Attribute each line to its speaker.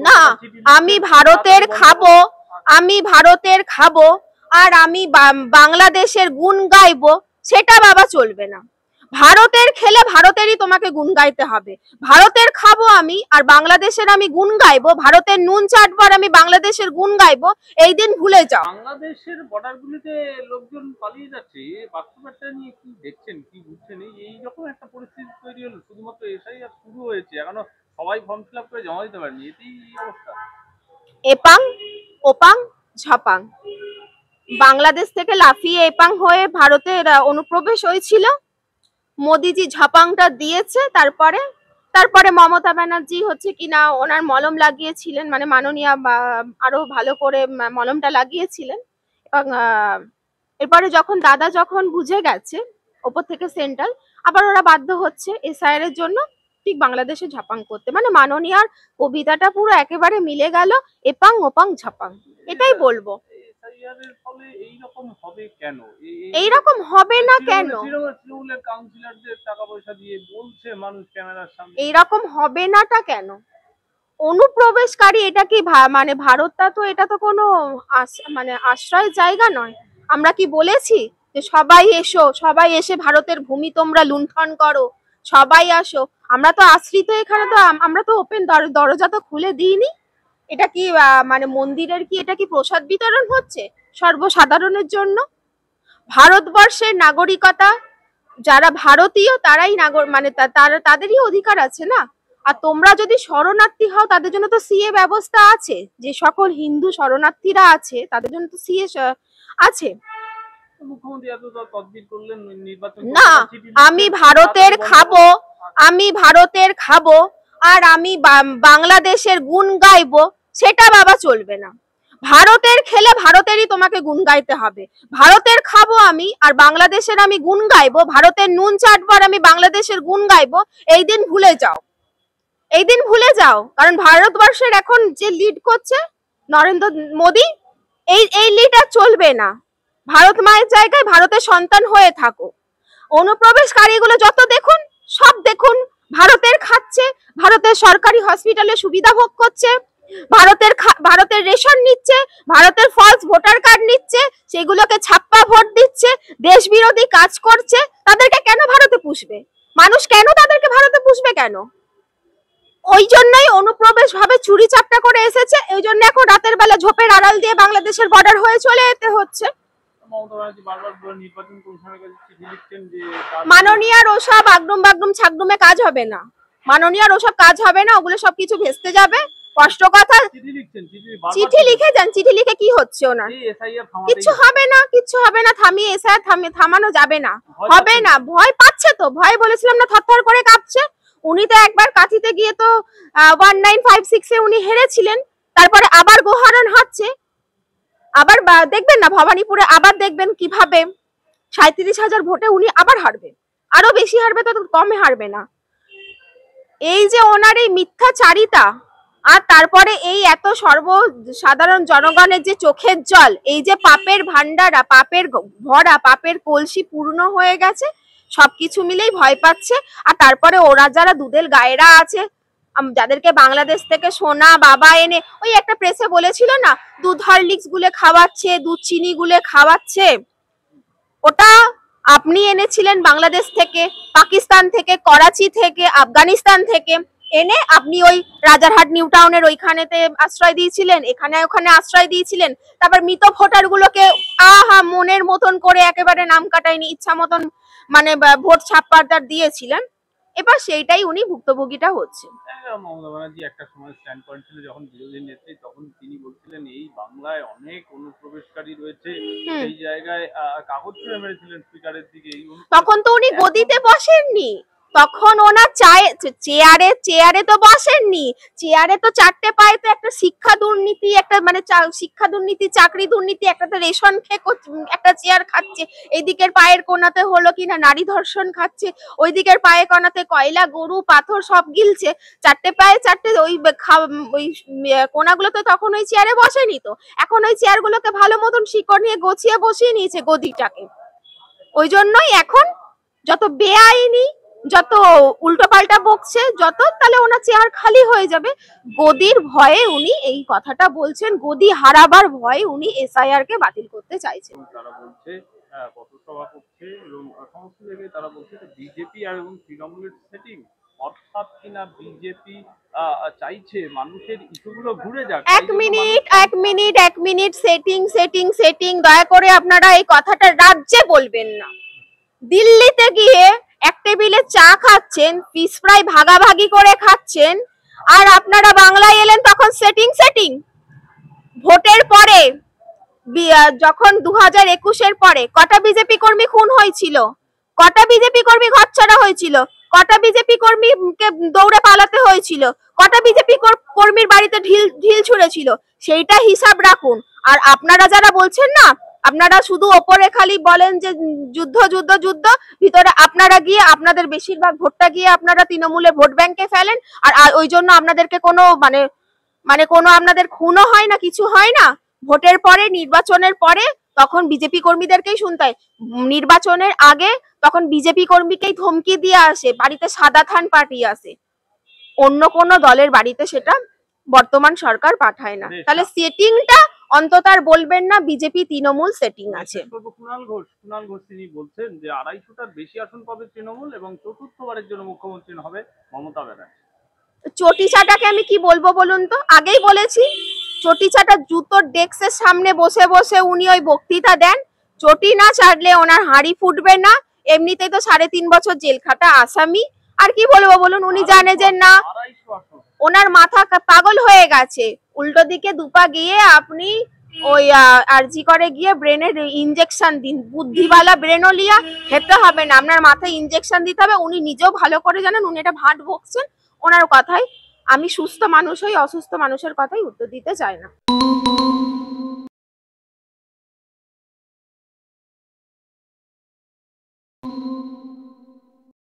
Speaker 1: না, আমি ভারতের খাবো, আমি ভারতের খাবো আর আমি বাংলাদেশের গুণ গাইবো, সেটা বাবা চলবে না। ভারতের খেলে ভারতেরই তোমাকে গুণ গাইতে হবে। ভারতের খাবো আমি আর বাংলাদেশের আমি গুণ গাইবো, ভারতের নুন চাটবো আর আমি বাংলাদেশের গুণ গাইবো, এই দিন ভুলে যাও।
Speaker 2: বাংলাদেশের বর্ডারগুলিতে লোকজন পালিয়ে যাচ্ছে, বাস্তবতা নিয়ে কি দেখছেন, কি বুঝছেন? এই রকম একটা পরিস্থিতি তৈরি হলো, শুধুমাত্র এসআইআর শুরু হয়েছে, এখনো সবাই ফর্ম ফিল আপ করে জমা দিতে পারেনি, এতেই এই অবস্থা।
Speaker 1: এপাং ওপাং ঝাপাং, বাংলাদেশ থেকে লাফিয়ে এপাং হয়ে ভারতের অনুপ্রবেশ হয়েছিল, মোদিজি ঝাপাংটা দিয়েছে, তারপরে মমতা ব্যানার্জি হচ্ছে কিনা ওনার মলম লাগিয়েছিলেন, মানে মাননীয় আরো ভালো করে মলমটা লাগিয়েছিলেন। এবং এরপরে যখন দাদা যখন বুঝে গেছে ওপর থেকে সেন্ট্রাল, আবার ওরা বাধ্য হচ্ছে এসআইআর এর জন্য ঠিক বাংলাদেশে ঝাপাং করতে। মানে মাননীয়ার কবিতাটা পুরো একেবারে মিলে গেল, এপাং ওপাং ঝাপাং, এটাই বলবো।
Speaker 2: এইরকম হবে কেন?
Speaker 1: এইরকম হবে না কেন?
Speaker 2: তৃণমূলের কাউন্সিলরদের টাকা পয়সা দিয়ে বলছে মানুষ ক্যামেরার সামনে,
Speaker 1: এইরকম হবে নাটা কেন? অনুপ্রবেশকারী, এটা কি মানে ভারতটা তো, এটা তো কোনো মানে আশ্রয় জায়গা নয়। আমরা কি বলেছি যে সবাই এসো, সবাই এসে ভারতের ভূমি তোমরা লুণ্ঠন করো, সবাই আসো? আমরা তো আশ্রিত এখানে, তো আমরা তো ওপেন দরজা তো খুলে দিইনি। এটা কি মানে মন্দিরের কি এটা কি প্রসাদ বিতরণ হচ্ছে সর্বসাধারণের জন্য? ভারতবর্ষের নাগরিকতা, যারা ভারতীয় তারাই মানে তাদেরই অধিকার আছে না। আর তোমরা যদি শরণার্থী হও তাদের জন্য তো সিএ ব্যবস্থা আছে, যে সকল হিন্দু শরণার্থীরা আছে তাদের জন্য তো সিএ আছে।
Speaker 2: মুখ্যমন্ত্রী এত তদবির করলেন, নির্বাচন
Speaker 1: না, আমি ভারতের খাবো, আমি ভারতের খাবো আর আমি বাংলাদেশের গুণ গাইবো, সেটা বাবা চলবে না। ভারতের খেলে ভারতেরই তোমাকে গুণ গাইতে হবে। ভারতের খাবো আমি আর বাংলাদেশের আমি গুণ গাইবো, ভারতের নুন চাটবো আর আমি বাংলাদেশের গুণ গাইবো, এই দিন ভুলে যাও, এই দিন ভুলে যাও। কারণ ভারতবর্ষের এখন যে লিড করছে নরেন্দ্র মোদী, এই লিড আর চলবে না। ভারত মায়ের জায়গায় ভারতের সন্তান হয়ে থাকো। অনুপ্রবেশকারীগুলো যত দেখুন, সব দেখুন ভারতের খাচ্ছে, ভারতের সরকারি হসপিটালে সুবিধা ভোগ করছে, ভারতের রেশন নিচ্ছে, ভারতের ফলস ভোটার কার্ড নিচ্ছে, সেগুলোকে ছাপ্পা ভোট দিচ্ছে, দেশ বিরোধী কাজ করছে। তাদেরকে কেন ভারতে পুষবে মানুষ? কেন তাদেরকে ভারতে পুষবে কেন? ওই জন্যই অনুপ্রবেশ ভাবে চুরি চাপটা করে এসেছে, এই জন্য এখন রাতের বেলা ঝোপের আড়াল দিয়ে বাংলাদেশের বর্ডার হয়ে চলে যেতে হচ্ছে। মাননীয়ার ওসব আগডুম বাগডুম ছাগডুমে কাজ হবে না, মাননীয়ার ওসব কাজ হবে না, ওগুলো সবকিছু ভেস্তে যাবে। কষ্ট কথা, চিঠি লিখে যান, চিঠি লিখে কি হচ্ছে ওনার? কিচ্ছু হবে না, কিচ্ছু হবে না, থামিয়ে এসআইআর থামানো যাবে না, হবে না। ভয় পাচ্ছে তো, ভয় বলেছিলাম না, থরথর করে কাঁপছে। উনি তো একবার কাঁথিতে গিয়ে তো 1956-এ উনি হেরেছিলেন, তারপরে আবার গোহারান হাঁটছে, আবার দেখবেন না ভবানীপুরে, আবার দেখবেন কিভাবে 37,000 ভোটে উনি আবার হারবে, আরো বেশি হারবে, তো কমে হারবে না। এই যে ওনার এই মিথ্যাচারিতা, আর তারপরে এই এত সর্বসাধারণ জনগণের যে চোখের জল, এই যে পাপের ভান্ডারা, পাপের ভরা, পাপের কলসি পূর্ণ হয়ে গেছে, সবকিছু মিলেই ভয় পাচ্ছে। আর তারপরে ওরা যারা দুধের গায়েরা আছে, যাদেরকে বাংলাদেশ থেকে সোনা বাবা এনে, ওই একটা প্রেসে বলেছিল না, দুধ হরলিক্স গুলে খাওয়াচ্ছে, দুধ চিনি গুলে খাওয়াচ্ছে, ওটা আপনি এনেছিলেন বাংলাদেশ থেকে, পাকিস্তান থেকে, করাচি থেকে, আফগানিস্তান থেকে এনে আপনি ওই রাজারহাট নিউ টাউনের ওইখানেতে আশ্রয় দিয়েছিলেন, এখানে ওখানে আশ্রয় দিয়েছিলেন। তারপর মৃত ভোটার গুলোকে মনের মতন করে একেবারে নাম কাটায়নি, ইচ্ছা মতন মানে ভোট ছাপ্পাদার দিয়েছিলেন। এবার সেইটাই উনি ভুক্তভোগীটা হচ্ছে।
Speaker 2: মমতা ব্যানার্জি একটা সময় স্ট্যান্ড পয়েন্ট ছিল যখন বিরোধী নেত্রী, তখন তিনি বলছিলেন এই বাংলায় অনেক অনুপ্রবেশকারী রয়েছে, এই জায়গায় কাগজ ছুঁড়ে মেরেছিলেন স্পিকারের দিকে।
Speaker 1: তখন তো উনি গদিতে বসেননি, তখন ওনার চেয়ারে তো বসেননি, চেয়ারে তো চারটে পায়ে তো একটা শিক্ষা দুর্নীতি, একটা মানে শিক্ষা দুর্নীতি, চাকরি দুর্নীতি, একটা তো রেশন খেয়ে একটা চেয়ার খাচ্ছে, এইদিকের পায়ের কোনাতে হলো কিনা নারী ধর্ষণ খাচ্ছে, ওই দিকের পায়ে কোনাতে কয়লা গরু পাথর সব গিলছে, চারটে পায়ে চারটে ওই কোনাগুলো তো তখন ওই চেয়ারে বসেনি। তো এখন ওই চেয়ারগুলোকে ভালো মতন শিকড় নিয়ে গছিয়ে বসিয়ে নিয়েছে গদিটাকে। ওই জন্যই এখন যত বেআইনি যত উল্টো পাল্টা বকছে যত, তাহলে ওনার চেয়ার খালি হয়ে যাবে। গদির ভয়ে উনি এই কথাটা বলছেন, গদি হারাবার ভয়ে উনি এসআইআর কে বাতিল করতে চাইছেন।
Speaker 2: তারা বলছে পথসভা করছে এবং সমস্ত জায়গায় তারা বলছে যে বিজেপি আর এবং তৃণমূলের সেটিং, অর্থাৎ কিনা বিজেপি চাইছে মানুষের ইস্যুগুলো ঘুরে যাক।
Speaker 1: এক মিনিট, সেটিং সেটিং সেটিং, দয়া করে আপনারা এই কথাটা রাজ্যে বলবেন না। দিল্লিতে গিয়ে এক টেবিলে চা খাচ্ছেন, ফিশ ফ্রাই ভাগাভাগি করে খাচ্ছেন, আর আপনারা বাংলায় এলেন তখন সেটিং সেটিং। ভোটের পরে যখন 2021-এর পরে কটা বিজেপি কর্মী খুন হয়েছিল, কটা বিজেপি কর্মী ঘরছাড়া হয়েছিল, কটা বিজেপি কর্মীকে দৌড়ে পালাতে হয়েছিল, কটা বিজেপি কর্মীর বাড়িতে ঢিল ছুঁড়েছিল, সেইটা হিসাব রাখুন। আর আপনারা যারা বলছেন না, আপনারা শুধু ওপরে খালি বলেন যে যুদ্ধ যুদ্ধ যুদ্ধ, ভিতরে আপনারা গিয়ে আপনাদের বেশিরভাগ ভোটটা গিয়ে আপনারা তৃণমূলের ভোট ব্যাংকে ফেলেন, আর ওই জন্য আপনাদেরকে কোনো মানে কোনো আপনাদের খুনও হয় না, কিছু হয় না। ভোটের পরে, নির্বাচনের পরে তখন বিজেপি কর্মীদেরকেই শুনতে হয়। নির্বাচনের আগে তখন বিজেপি কর্মীকেই ধমকি দিয়ে আসে, বাড়িতে সাদা থান পাঠিয়ে আসে, অন্য কোন দলের বাড়িতে সেটা বর্তমান সরকার পাঠায় না। তাহলে সেটিংটা অন্তত আর বলবেন না বিজেপি তৃণমূল সেটিং আছে।
Speaker 2: কুণাল ঘোষ তিনি বলছেন যে 250টার বেশি আসন পাবে তৃণমূল এবং চতুর্থবারের জন্য মুখ্যমন্ত্রী হবে মমতা ব্যানার্জি।
Speaker 1: চটিচাটাকে আমি কি বলবো বলুন তো, আগেই বলেছি, চটিচাটা জুতোর ডেস্কের সামনে বসে বসে উনি ওই বক্তৃতা দেন। চটি না চাটলে ওনার হাঁড়ি ফুটবে না, এমনিতেই তো 3.5 বছর জেল খাটা আসামি। আর কি বলবো বলুন, উনি জানে যে না, ওনার মাথা পাগল হয়ে গেছে। উল্টো দিকে দুপা গিয়ে আপনি ওই আরজি করে গিয়ে ব্রেনের ইনজেকশন দিন, বুদ্ধিওয়ালা ব্রেনোলিয়া খেতে হবে না, আপনার মাথায় ইনজেকশন দিতে হবে। উনি নিজেও ভালো করে জানেন, উনি এটা ভাট বকছেন। ওনার কথাই আমি সুস্থ মানুষ হই, অসুস্থ মানুষের কথাই উত্তর দিতে চাই না।